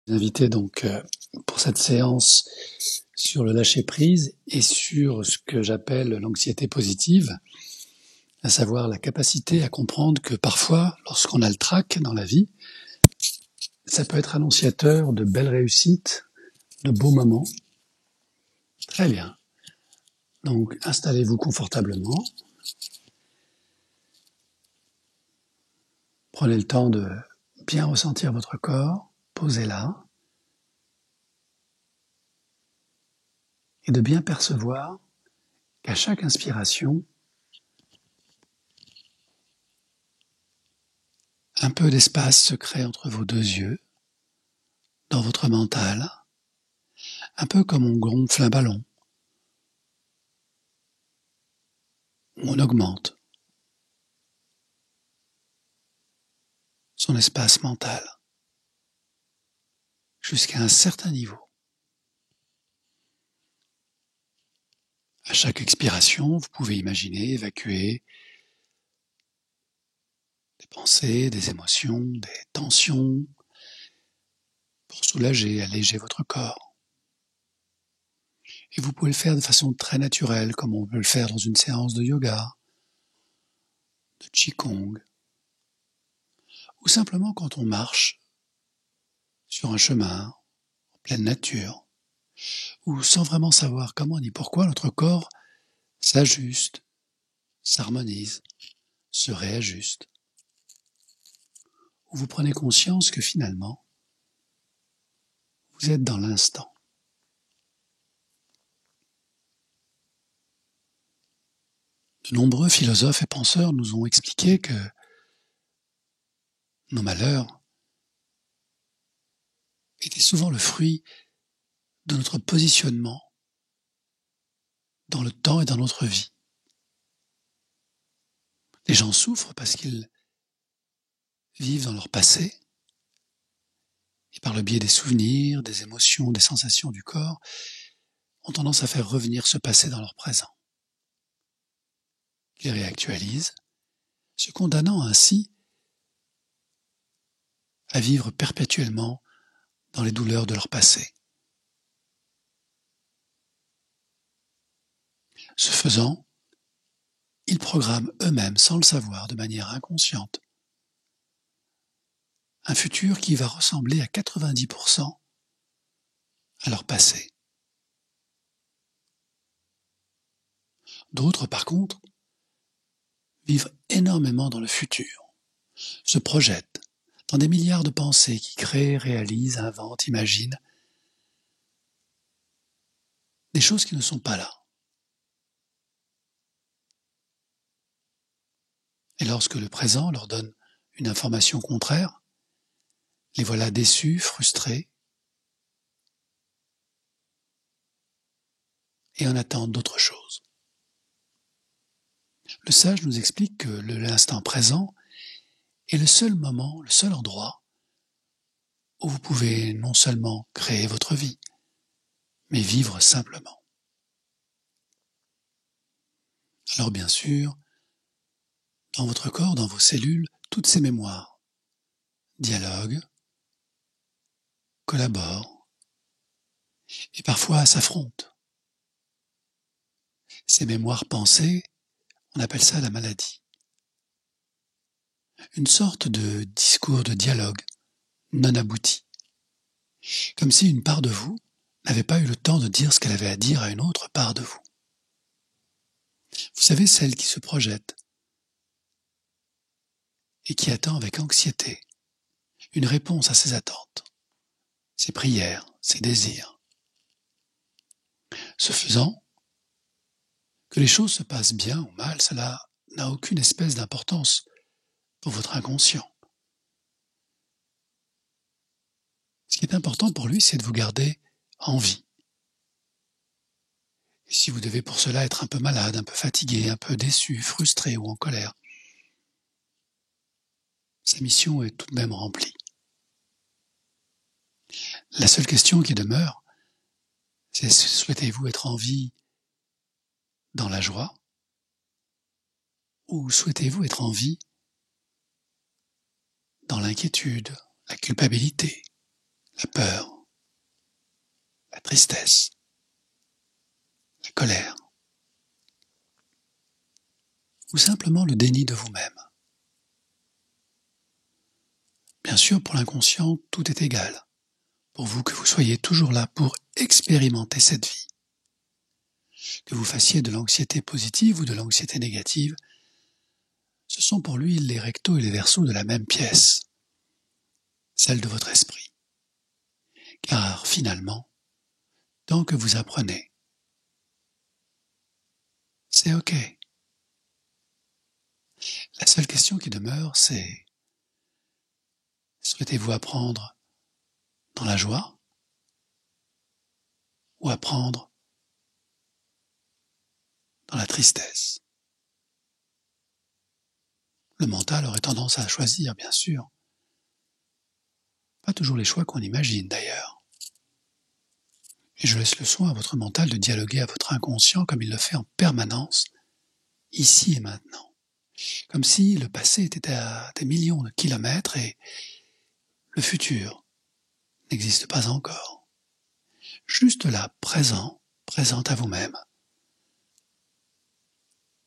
Invité donc pour cette séance sur le lâcher-prise et sur ce que j'appelle l'anxiété positive, à savoir la capacité à comprendre que parfois, lorsqu'on a le trac dans la vie, ça peut être annonciateur de belles réussites, de beaux moments. Très bien. Donc, installez-vous confortablement. Prenez le temps de bien ressentir votre corps, posez-la, et de bien percevoir qu'à chaque inspiration, un peu d'espace se crée entre vos deux yeux, dans votre mental, un peu comme on gonfle un ballon. On augmente son espace mental jusqu'à un certain niveau. À chaque expiration, vous pouvez imaginer évacuer des pensées, des émotions, des tensions pour soulager, alléger votre corps. Et vous pouvez le faire de façon très naturelle, comme on peut le faire dans une séance de yoga, de qigong, ou simplement quand on marche sur un chemin en pleine nature, ou sans vraiment savoir comment ni pourquoi notre corps s'ajuste, s'harmonise, se réajuste. Où vous prenez conscience que finalement, vous êtes dans l'instant. De nombreux philosophes et penseurs nous ont expliqué que nos malheurs étaient souvent le fruit de notre positionnement dans le temps et dans notre vie. Les gens souffrent parce qu'ils vivent dans leur passé et par le biais des souvenirs, des émotions, des sensations du corps, ont tendance à faire revenir ce passé dans leur présent. Ils réactualisent, se condamnant ainsi à vivre perpétuellement dans les douleurs de leur passé. Ce faisant, ils programment eux-mêmes, sans le savoir, de manière inconsciente, un futur qui va ressembler à 90% à leur passé. D'autres, par contre, vivent énormément dans le futur, se projettent dans des milliards de pensées qui créent, réalisent, inventent, imaginent des choses qui ne sont pas là. Et lorsque le présent leur donne une information contraire, les voilà déçus, frustrés, et en attendent d'autres choses. Le sage nous explique que l'instant présent est le seul moment, le seul endroit où vous pouvez non seulement créer votre vie, mais vivre simplement. Alors bien sûr, dans votre corps, dans vos cellules, toutes ces mémoires dialoguent, collaborent et parfois s'affrontent. Ces mémoires pensées, on appelle ça la maladie. Une sorte de discours de dialogue non abouti. Comme si une part de vous n'avait pas eu le temps de dire ce qu'elle avait à dire à une autre part de vous. Vous savez, celle qui se projette et qui attend avec anxiété une réponse à ses attentes, ses prières, ses désirs. Ce faisant, que les choses se passent bien ou mal, cela n'a aucune espèce d'importance pour votre inconscient. Ce qui est important pour lui, c'est de vous garder en vie. Et si vous devez pour cela être un peu malade, un peu fatigué, un peu déçu, frustré ou en colère, sa mission est tout de même remplie. La seule question qui demeure, c'est souhaitez-vous être en vie dans la joie ou souhaitez-vous être en vie dans l'inquiétude, la culpabilité, la peur, la tristesse, la colère, ou simplement le déni de vous-même. Bien sûr, pour l'inconscient, tout est égal. Pour vous, que vous soyez toujours là pour expérimenter cette vie. Que vous fassiez de l'anxiété positive ou de l'anxiété négative, ce sont pour lui les rectos et les versos de la même pièce, celle de votre esprit. Car finalement, tant que vous apprenez, c'est OK. La seule question qui demeure, c'est: souhaitez-vous apprendre dans la joie ou apprendre dans la tristesse? Le mental aurait tendance à choisir, bien sûr. Pas toujours les choix qu'on imagine, d'ailleurs. Et je laisse le soin à votre mental de dialoguer à votre inconscient comme il le fait en permanence, ici et maintenant. Comme si le passé était à des millions de kilomètres et le futur n'existe pas encore. Juste là, présent à vous-même,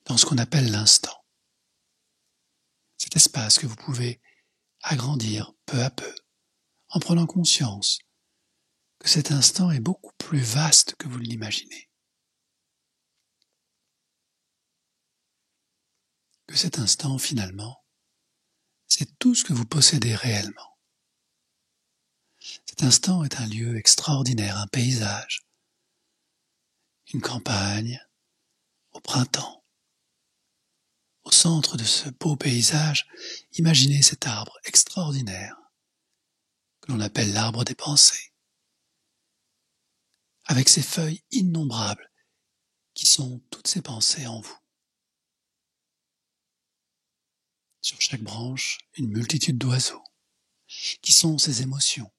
dans ce qu'on appelle l'instant. Cet espace que vous pouvez agrandir peu à peu, en prenant conscience que cet instant est beaucoup plus vaste que vous ne l'imaginez. Que cet instant, finalement, c'est tout ce que vous possédez réellement. Cet instant est un lieu extraordinaire, un paysage, une campagne, au printemps. Au centre de ce beau paysage, imaginez cet arbre extraordinaire que l'on appelle l'arbre des pensées, avec ses feuilles innombrables qui sont toutes ces pensées en vous. Sur chaque branche, une multitude d'oiseaux, qui sont ces émotions,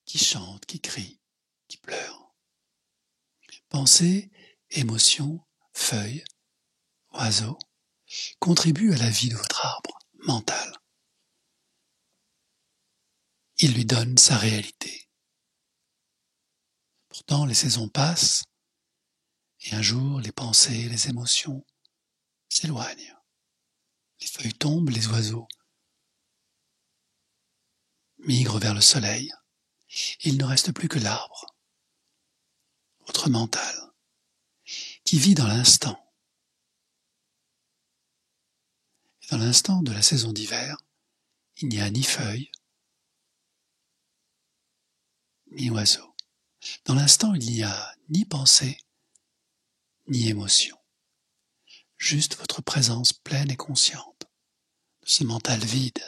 qui chantent, qui crient, qui pleurent. Pensées, émotions, feuilles, oiseaux, contribuent à la vie de votre arbre mental. Il lui donne sa réalité. Pourtant, les saisons passent, et un jour, les pensées, les émotions s'éloignent. Les feuilles tombent, les oiseaux migrent vers le soleil. Et il ne reste plus que l'arbre, votre mental, qui vit dans l'instant. Et dans l'instant de la saison d'hiver, il n'y a ni feuilles, ni oiseaux. Dans l'instant, il n'y a ni pensée, ni émotion. Juste votre présence pleine et consciente de ce mental vide,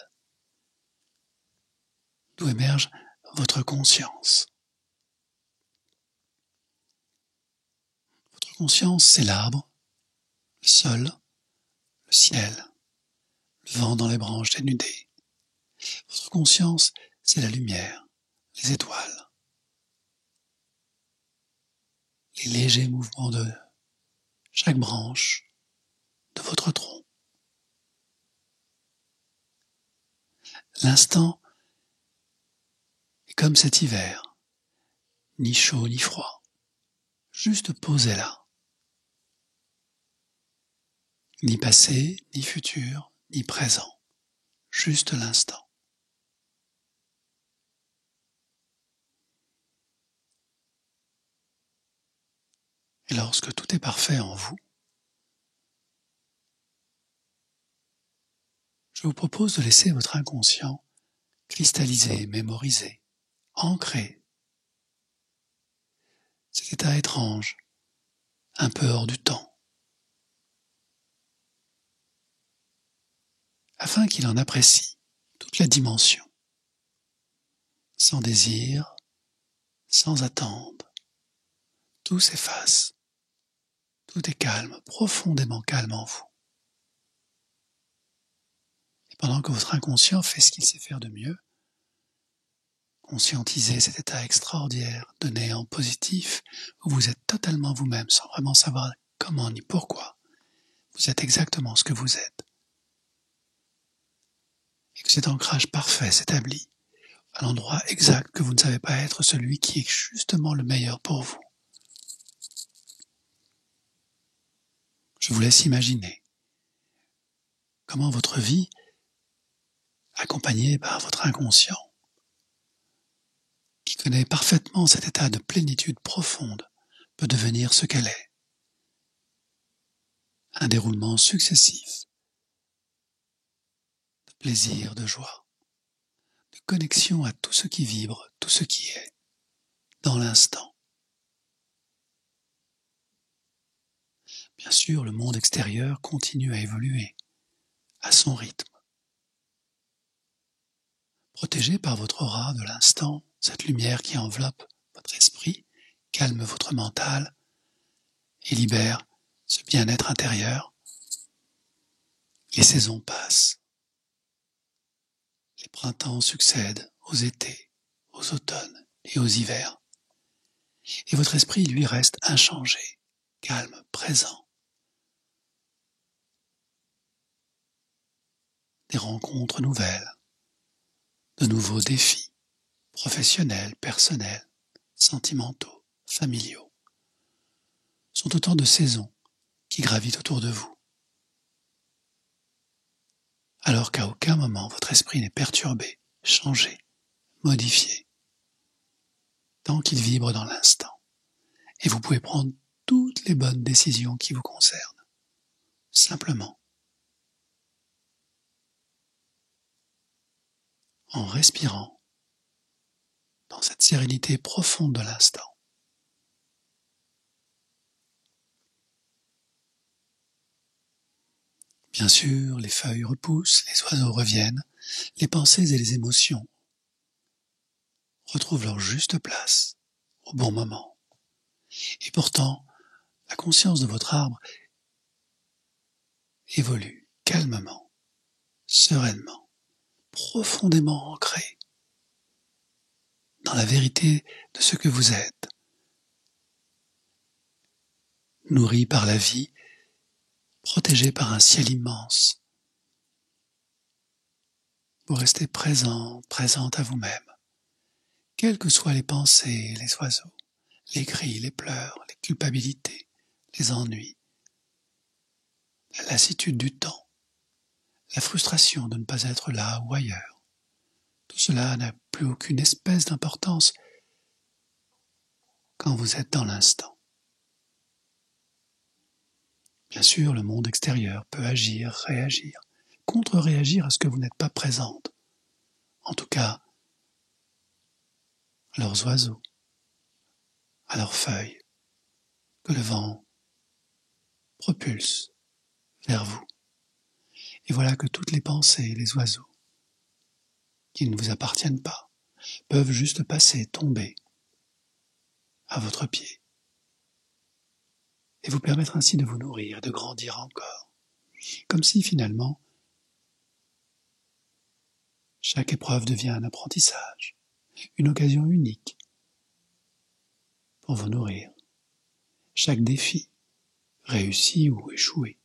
d'où émerge votre conscience. Votre conscience, c'est l'arbre, le sol, le ciel, le vent dans les branches dénudées. Votre conscience, c'est la lumière, les étoiles, les légers mouvements de chaque branche de votre tronc. L'instant est comme cet hiver, ni chaud ni froid, juste posé là. Ni passé, ni futur, ni présent, juste l'instant. Et lorsque tout est parfait en vous, je vous propose de laisser votre inconscient cristalliser, mémoriser, ancrer cet état étrange, un peu hors du temps, afin qu'il en apprécie toute la dimension, sans désir, sans attendre. Tout s'efface, tout est calme, profondément calme en vous. Et pendant que votre inconscient fait ce qu'il sait faire de mieux, conscientisez cet état extraordinaire de néant positif où vous êtes totalement vous-même sans vraiment savoir comment ni pourquoi. Vous êtes exactement ce que vous êtes. Et que cet ancrage parfait s'établit à l'endroit exact que vous ne savez pas être celui qui est justement le meilleur pour vous. Je vous laisse imaginer comment votre vie, accompagnée par votre inconscient, qui connaît parfaitement cet état de plénitude profonde, peut devenir ce qu'elle est. Un déroulement successif de plaisir, de joie, de connexion à tout ce qui vibre, tout ce qui est, dans l'instant. Bien sûr, le monde extérieur continue à évoluer, à son rythme. Protégé par votre aura de l'instant, cette lumière qui enveloppe votre esprit, calme votre mental et libère ce bien-être intérieur. Les saisons passent. Les printemps succèdent aux étés, aux automnes et aux hivers. Et votre esprit, lui, reste inchangé, calme, présent. Des rencontres nouvelles, de nouveaux défis, professionnels, personnels, sentimentaux, familiaux, sont autant de saisons qui gravitent autour de vous. Alors qu'à aucun moment votre esprit n'est perturbé, changé, modifié, tant qu'il vibre dans l'instant. Et vous pouvez prendre toutes les bonnes décisions qui vous concernent, simplement en respirant dans cette sérénité profonde de l'instant. Bien sûr, les feuilles repoussent, les oiseaux reviennent, les pensées et les émotions retrouvent leur juste place au bon moment. Et pourtant, la conscience de votre arbre évolue calmement, sereinement, profondément ancrée dans la vérité de ce que vous êtes, nourri par la vie, protégé par un ciel immense. Vous restez présent, présente à vous-même, quelles que soient les pensées, les oiseaux, les cris, les pleurs, les culpabilités, les ennuis, la lassitude du temps, la frustration de ne pas être là ou ailleurs. Tout cela n'a plus aucune espèce d'importance quand vous êtes dans l'instant. Bien sûr, le monde extérieur peut agir, réagir, contre-réagir à ce que vous n'êtes pas présente. En tout cas, à leurs oiseaux, à leurs feuilles, que le vent propulse vers vous. Et voilà que toutes les pensées, les oiseaux, qui ne vous appartiennent pas, peuvent juste passer, tomber à votre pied, et vous permettre ainsi de vous nourrir et de grandir encore. Comme si finalement, chaque épreuve devient un apprentissage, une occasion unique pour vous nourrir. Chaque défi, réussi ou échoué,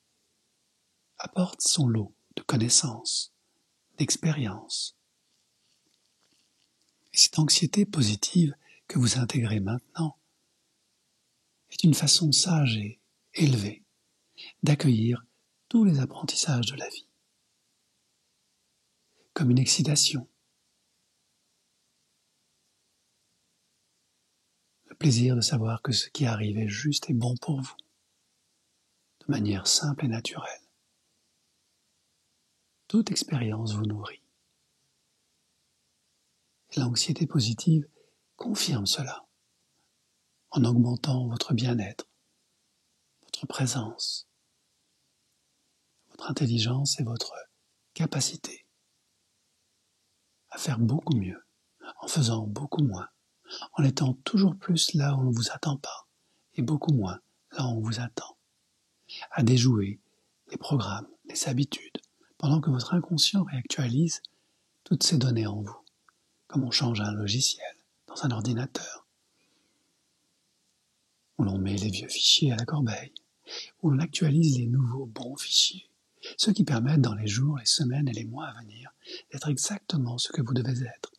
apporte son lot de connaissances, d'expériences. Et cette anxiété positive que vous intégrez maintenant est une façon sage et élevée d'accueillir tous les apprentissages de la vie, comme une excitation. Le plaisir de savoir que ce qui arrive est juste et bon pour vous, de manière simple et naturelle. Toute expérience vous nourrit. Et l'anxiété positive confirme cela, en augmentant votre bien-être, votre présence, votre intelligence et votre capacité à faire beaucoup mieux, en faisant beaucoup moins, en étant toujours plus là où on ne vous attend pas, et beaucoup moins là où on vous attend, à déjouer les programmes, les habitudes, pendant que votre inconscient réactualise toutes ces données en vous, comme on change un logiciel dans un ordinateur, où l'on met les vieux fichiers à la corbeille, où l'on actualise les nouveaux bons fichiers, ceux qui permettent dans les jours, les semaines et les mois à venir d'être exactement ce que vous devez être,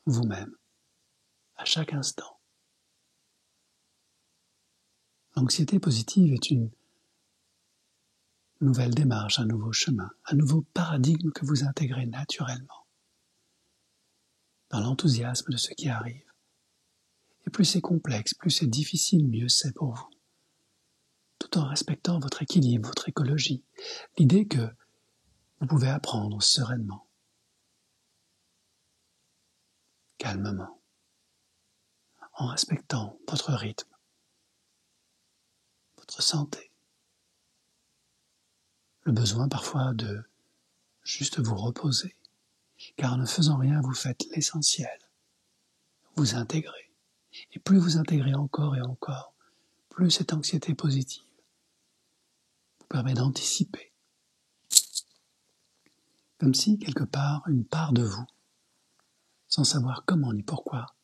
vous-même, à chaque instant. L'anxiété positive est une nouvelle démarche, un nouveau chemin, un nouveau paradigme que vous intégrez naturellement dans l'enthousiasme de ce qui arrive. Et plus c'est complexe, plus c'est difficile, mieux c'est pour vous. Tout en respectant votre équilibre, votre écologie, l'idée que vous pouvez apprendre sereinement, calmement, en respectant votre rythme, votre santé, le besoin parfois de juste vous reposer, car en ne faisant rien, vous faites l'essentiel, vous intégrez. Et plus vous intégrez encore et encore, plus cette anxiété positive vous permet d'anticiper. Comme si, quelque part, une part de vous, sans savoir comment ni pourquoi,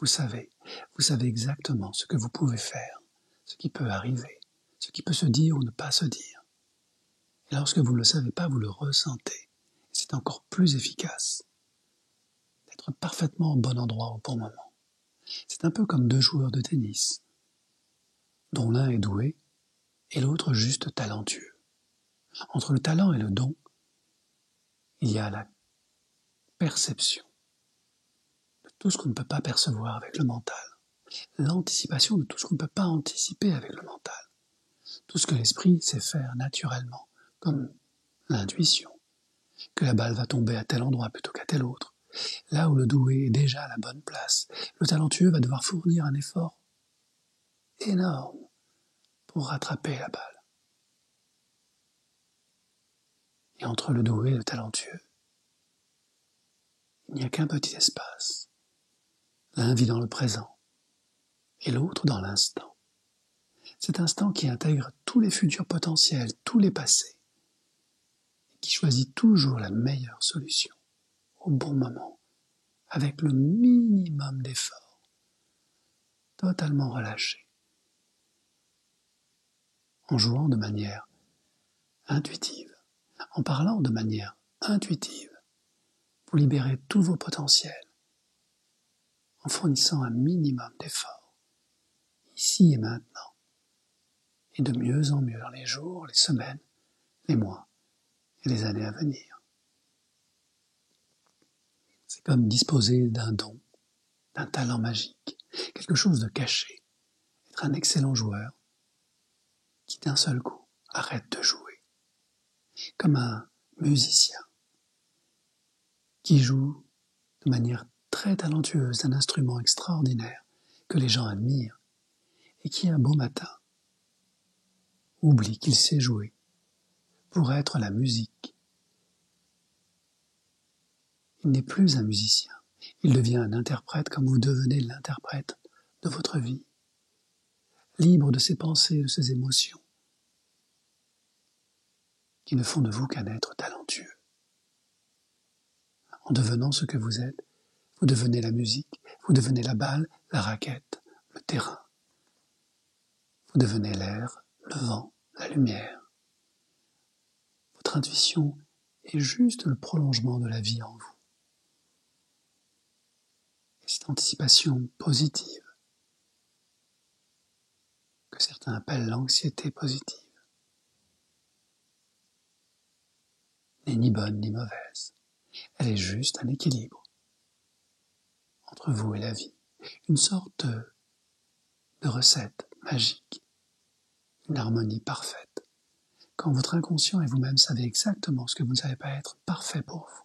vous savez exactement ce que vous pouvez faire, ce qui peut arriver, ce qui peut se dire ou ne pas se dire. Et lorsque vous ne le savez pas, vous le ressentez. C'est encore plus efficace d'être parfaitement au bon endroit au bon moment. C'est un peu comme deux joueurs de tennis, dont l'un est doué et l'autre juste talentueux. Entre le talent et le don, il y a la perception de tout ce qu'on ne peut pas percevoir avec le mental, l'anticipation de tout ce qu'on ne peut pas anticiper avec le mental, tout ce que l'esprit sait faire naturellement, comme l'intuition, que la balle va tomber à tel endroit plutôt qu'à tel autre. Là où le doué est déjà à la bonne place, le talentueux va devoir fournir un effort énorme pour rattraper la balle. Et entre le doué et le talentueux, il n'y a qu'un petit espace. L'un vit dans le présent et l'autre dans l'instant. Cet instant qui intègre tous les futurs potentiels, tous les passés, et qui choisit toujours la meilleure solution, au bon moment, avec le minimum d'effort, totalement relâché, en jouant de manière intuitive, en parlant de manière intuitive. Vous libérez tous vos potentiels en fournissant un minimum d'efforts, ici et maintenant, et de mieux en mieux dans les jours, les semaines, les mois et les années à venir. C'est comme disposer d'un don, d'un talent magique, quelque chose de caché, être un excellent joueur qui d'un seul coup arrête de jouer, comme un musicien qui joue de manière très talentueuse un instrument extraordinaire que les gens admirent et qui un beau matin oublie qu'il sait jouer pour être la musique. Il n'est plus un musicien, il devient un interprète comme vous devenez l'interprète de votre vie, libre de ses pensées, de ses émotions, qui ne font de vous qu'un être talentueux. En devenant ce que vous êtes, vous devenez la musique, vous devenez la balle, la raquette, le terrain. Vous devenez l'air, le vent, la lumière. Votre intuition est juste le prolongement de la vie en vous. Et cette anticipation positive, que certains appellent l'anxiété positive, n'est ni bonne ni mauvaise. Elle est juste un équilibre entre vous et la vie, une sorte de recette magique, une harmonie parfaite, quand votre inconscient et vous-même savez exactement ce que vous ne savez pas être parfait pour vous.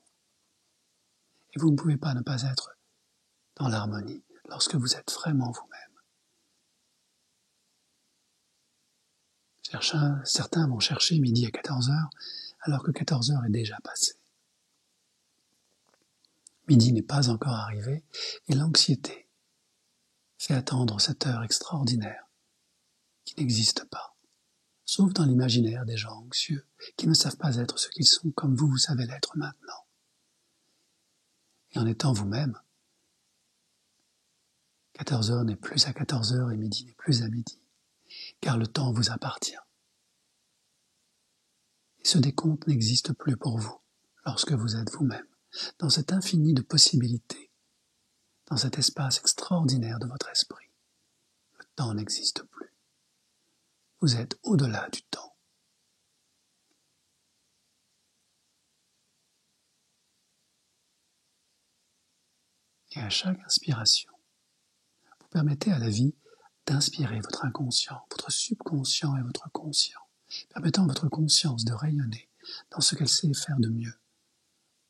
Et vous ne pouvez pas ne pas être dans l'harmonie lorsque vous êtes vraiment vous-même. Certains vont chercher midi à 14h, alors que 14h est déjà passé. Midi n'est pas encore arrivé, et l'anxiété fait attendre cette heure extraordinaire qui n'existe pas, sauf dans l'imaginaire des gens anxieux, qui ne savent pas être ce qu'ils sont comme vous savez l'être maintenant. Et en étant vous-même, 14h n'est plus à 14h et midi n'est plus à midi, car le temps vous appartient. Et ce décompte n'existe plus pour vous lorsque vous êtes vous-même, dans cet infini de possibilités dans cet espace extraordinaire de votre esprit. Le temps n'existe plus. Vous êtes au-delà du temps. Et à chaque inspiration, vous permettez à la vie d'inspirer votre inconscient, votre subconscient et votre conscient, permettant à votre conscience de rayonner dans ce qu'elle sait faire de mieux,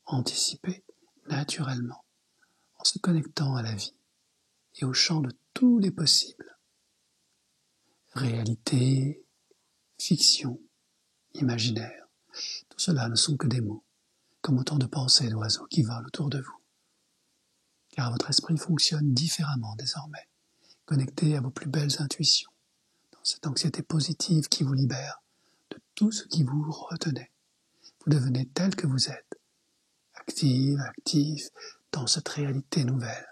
anticiper naturellement, en se connectant à la vie et au champ de tous les possibles. Réalité, fiction, imaginaire, tout cela ne sont que des mots, comme autant de pensées d'oiseaux qui volent autour de vous. Car votre esprit fonctionne différemment désormais, connecté à vos plus belles intuitions, dans cette anxiété positive qui vous libère de tout ce qui vous retenait. Vous devenez tel que vous êtes, actif dans cette réalité nouvelle,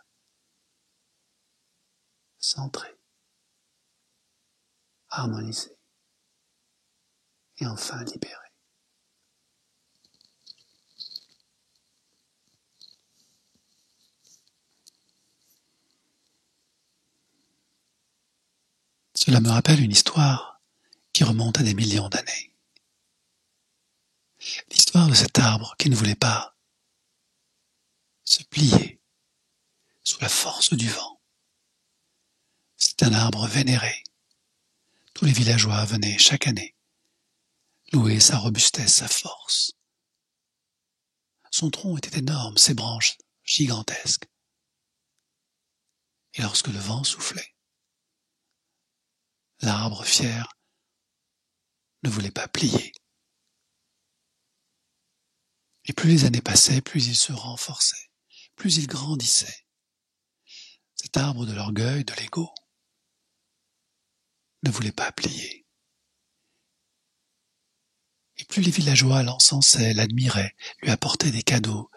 centré, harmonisé et enfin libéré. Cela me rappelle une histoire qui remonte à des millions d'années. L'histoire de cet arbre qui ne voulait pas se plier sous la force du vent. C'est un arbre vénéré. Tous les villageois venaient chaque année louer sa robustesse, sa force. Son tronc était énorme, ses branches gigantesques. Et lorsque le vent soufflait, l'arbre fier ne voulait pas plier. Et plus les années passaient, plus il se renforçait, plus il grandissait. Cet arbre de l'orgueil, de l'ego, ne voulait pas plier. Et plus les villageois l'encensaient, l'admiraient, lui apportaient des cadeaux,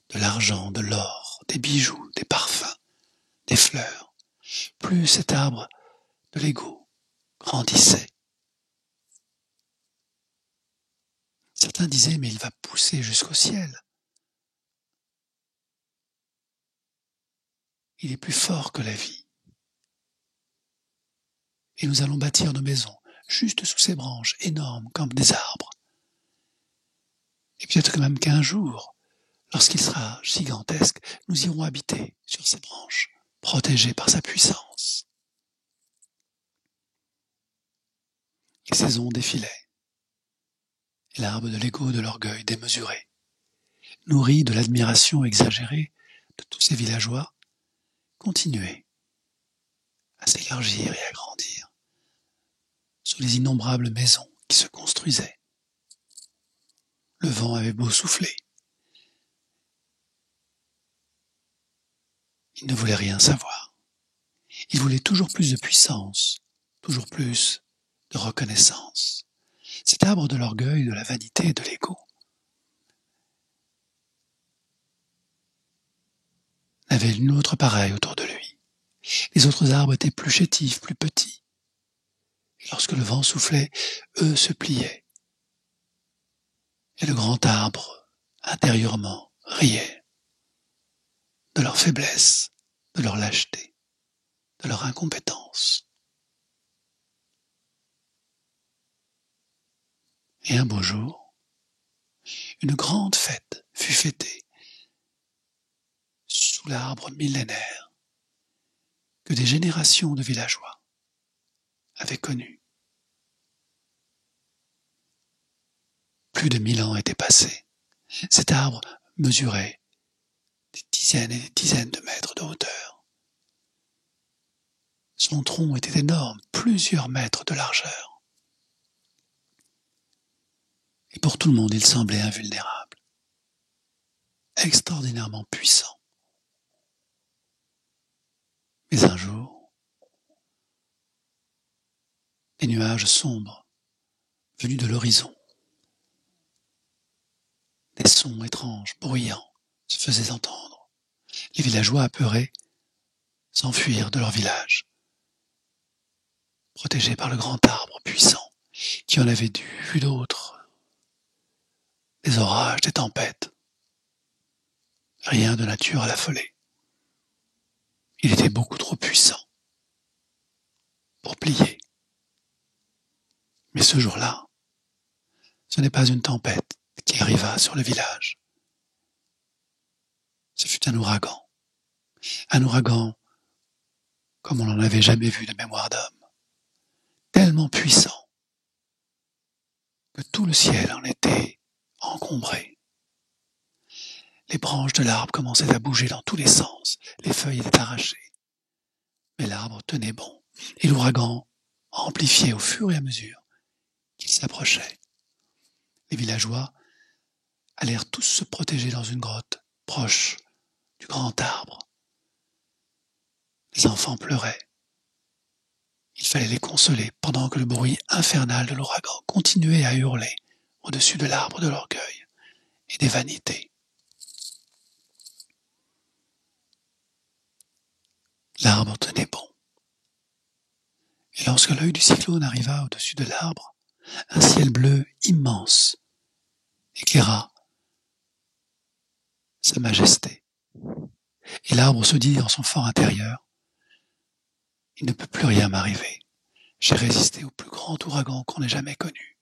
de l'argent, de l'or, des bijoux, des parfums, des fleurs, plus cet arbre de l'ego grandissait. Certains disaient, mais il va pousser jusqu'au ciel. Il est plus fort que la vie. Et nous allons bâtir nos maisons juste sous ces branches énormes comme des arbres. Et peut-être que même qu'un jour, lorsqu'il sera gigantesque, nous irons habiter sur ces branches, protégés par sa puissance. Les saisons défilaient. Et l'arbre de l'ego, de l'orgueil démesuré, nourri de l'admiration exagérée de tous ces villageois, continuait à s'élargir et à grandir sous les innombrables maisons qui se construisaient. Le vent avait beau souffler. Il ne voulait rien savoir. Il voulait toujours plus de puissance, toujours plus de reconnaissance. Cet arbre de l'orgueil, de la vanité et de l'ego n'avait nul autre pareil autour de lui. Les autres arbres étaient plus chétifs, plus petits. Et lorsque le vent soufflait, eux se pliaient. Et le grand arbre, intérieurement, riait de leur faiblesse, de leur lâcheté, de leur incompétence. Et un beau jour, une grande fête fut fêtée sous l'arbre millénaire que des générations de villageois avaient connu. Plus de 1000 ans étaient passés. Cet arbre mesurait des dizaines et des dizaines de mètres de hauteur. Son tronc était énorme, plusieurs mètres de largeur. Et pour tout le monde, il semblait invulnérable, extraordinairement puissant. Mais un jour, des nuages sombres venus de l'horizon, des sons étranges, bruyants, se faisaient entendre. Les villageois apeurés s'enfuirent de leur village, protégés par le grand arbre puissant, qui en avait vu d'autres, des orages, des tempêtes. Rien de nature à l'affoler. Il était beaucoup trop puissant pour plier. Mais ce jour-là, ce n'est pas une tempête qui arriva sur le village. Ce fut un ouragan. Un ouragan comme on n'en avait jamais vu de mémoire d'homme. Tellement puissant que tout le ciel en était encombré. Les branches de l'arbre commençaient à bouger dans tous les sens. Les feuilles étaient arrachées. Mais l'arbre tenait bon. Et l'ouragan amplifiait au fur et à mesure qu'il s'approchait. Les villageois allèrent tous se protéger dans une grotte proche du grand arbre. Les enfants pleuraient. Il fallait les consoler pendant que le bruit infernal de l'ouragan continuait à hurler au-dessus de l'arbre de l'orgueil et des vanités. L'arbre tenait bon. Et lorsque l'œil du cyclone arriva au-dessus de l'arbre, un ciel bleu immense éclaira sa majesté. Et l'arbre se dit en son fort intérieur, « Il ne peut plus rien m'arriver. J'ai résisté au plus grand ouragan qu'on ait jamais connu.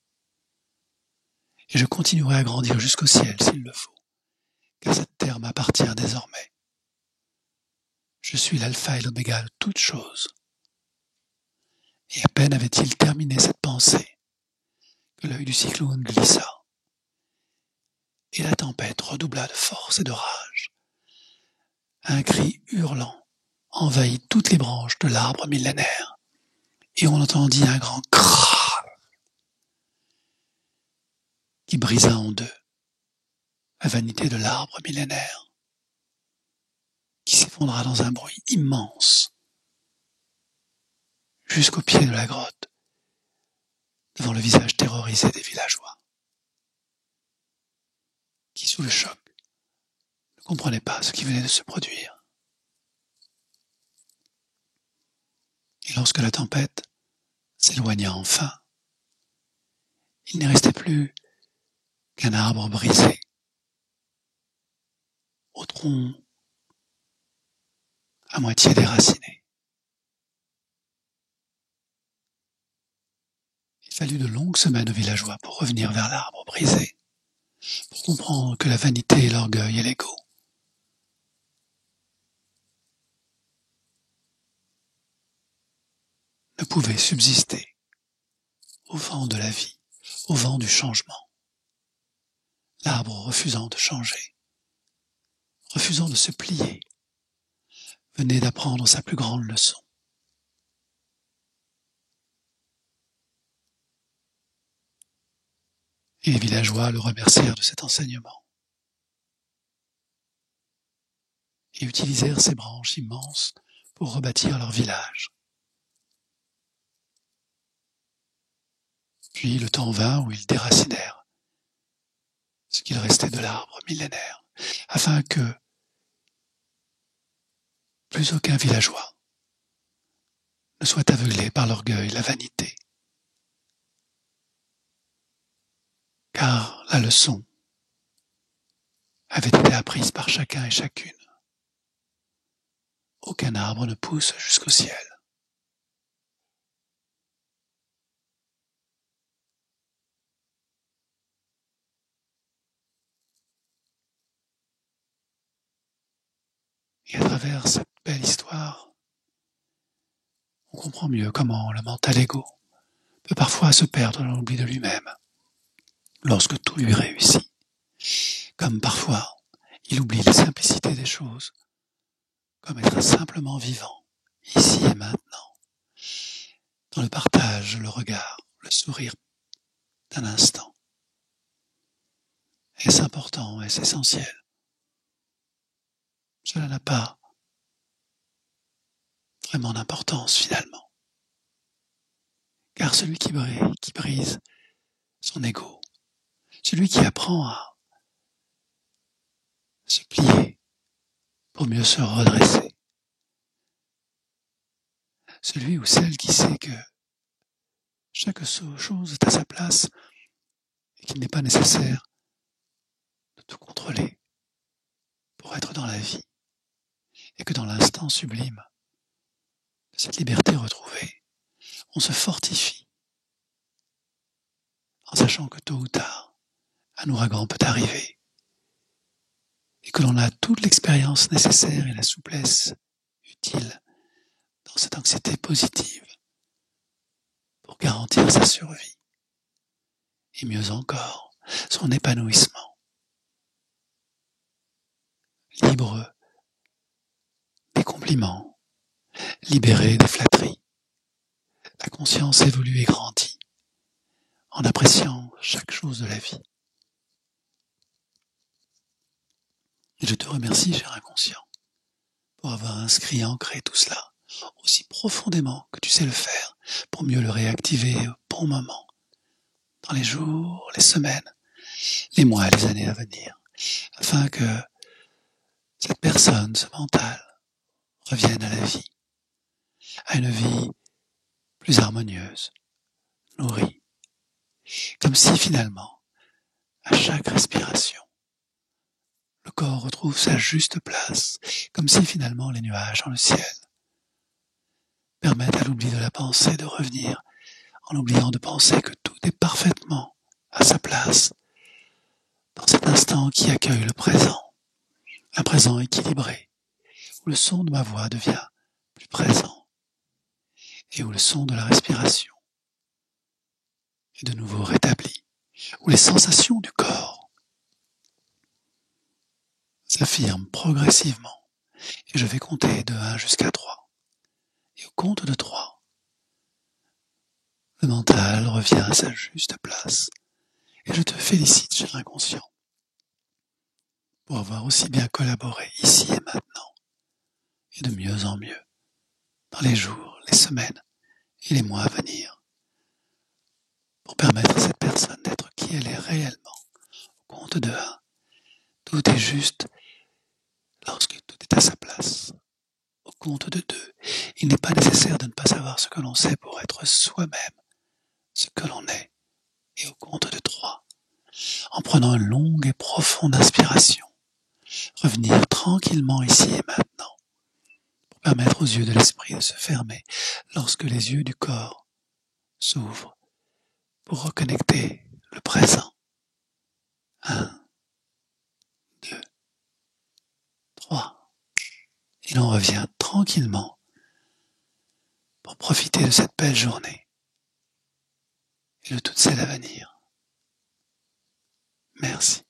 Et je continuerai à grandir jusqu'au ciel s'il le faut, car cette terre m'appartient désormais. Je suis l'alpha et l'oméga de toutes choses. » Et à peine avait-il terminé cette pensée que l'œil du cyclone glissa, et la tempête redoubla de force et de rage. Un cri hurlant envahit toutes les branches de l'arbre millénaire, et on entendit un grand crrrr qui brisa en deux la vanité de l'arbre millénaire, qui s'effondra dans un bruit immense jusqu'au pied de la grotte, devant le visage terrorisé des villageois, qui, sous le choc, ne comprenaient pas ce qui venait de se produire. Et lorsque la tempête s'éloigna enfin, il ne restait plus qu'un arbre brisé, au tronc à moitié déraciné. Il fallut de longues semaines aux villageois pour revenir vers l'arbre brisé, pour comprendre que la vanité, l'orgueil et l'ego ne pouvaient subsister au vent de la vie, au vent du changement. L'arbre refusant de changer, refusant de se plier, venait d'apprendre sa plus grande leçon. Et les villageois le remercièrent de cet enseignement et utilisèrent ces branches immenses pour rebâtir leur village. Puis le temps vint où ils déracinèrent ce qu'il restait de l'arbre millénaire, afin que plus aucun villageois ne soit aveuglé par l'orgueil, la vanité. Car la leçon avait été apprise par chacun et chacune. Aucun arbre ne pousse jusqu'au ciel. Et à travers cette belle histoire, on comprend mieux comment le mental égo peut parfois se perdre dans l'oubli de lui-même lorsque tout lui réussit. Comme parfois, il oublie la simplicité des choses, comme être simplement vivant, ici et maintenant, dans le partage, le regard, le sourire d'un instant. Est-ce important? Est-ce essentiel? Cela n'a pas vraiment d'importance finalement. Car celui qui brise son ego, celui qui apprend à se plier pour mieux se redresser, celui ou celle qui sait que chaque chose est à sa place et qu'il n'est pas nécessaire de tout contrôler pour être dans la vie, Et que dans l'instant sublime de cette liberté retrouvée, on se fortifie en sachant que tôt ou tard, un ouragan peut arriver et que l'on a toute l'expérience nécessaire et la souplesse utile dans cette anxiété positive pour garantir sa survie et mieux encore, son épanouissement, libre des compliments, libéré des flatteries. La conscience évolue et grandit en appréciant chaque chose de la vie. Et je te remercie, cher inconscient, pour avoir inscrit et ancré tout cela aussi profondément que tu sais le faire pour mieux le réactiver au bon moment, dans les jours, les semaines, les mois, les années à venir, afin que cette personne, ce mental, revienne à la vie, à une vie plus harmonieuse, nourrie, comme si finalement, à chaque respiration, le corps retrouve sa juste place, comme si finalement les nuages dans le ciel permettent à l'oubli de la pensée de revenir, en oubliant de penser que tout est parfaitement à sa place, dans cet instant qui accueille le présent, un présent équilibré, où le son de ma voix devient plus présent, et où le son de la respiration est de nouveau rétabli, où les sensations du corps s'affirment progressivement, et je vais compter de 1 jusqu'à 3. Et au compte de 3, le mental revient à sa juste place. Et je te félicite, cher inconscient, pour avoir aussi bien collaboré ici et maintenant, et de mieux en mieux, dans les jours, les semaines et les mois à venir, pour permettre à cette personne d'être qui elle est réellement. Au compte de 1, tout est juste lorsque tout est à sa place. Au compte de 2, il n'est pas nécessaire de ne pas savoir ce que l'on sait pour être soi-même, ce que l'on est. Et au compte de 3, en prenant une longue et profonde inspiration, revenir tranquillement ici et maintenant, pour permettre aux yeux de l'esprit de se fermer lorsque les yeux du corps s'ouvrent, pour reconnecter le présent. 1, 2, 3. Et l'on revient tranquillement pour profiter de cette belle journée et de toutes celles à venir. Merci.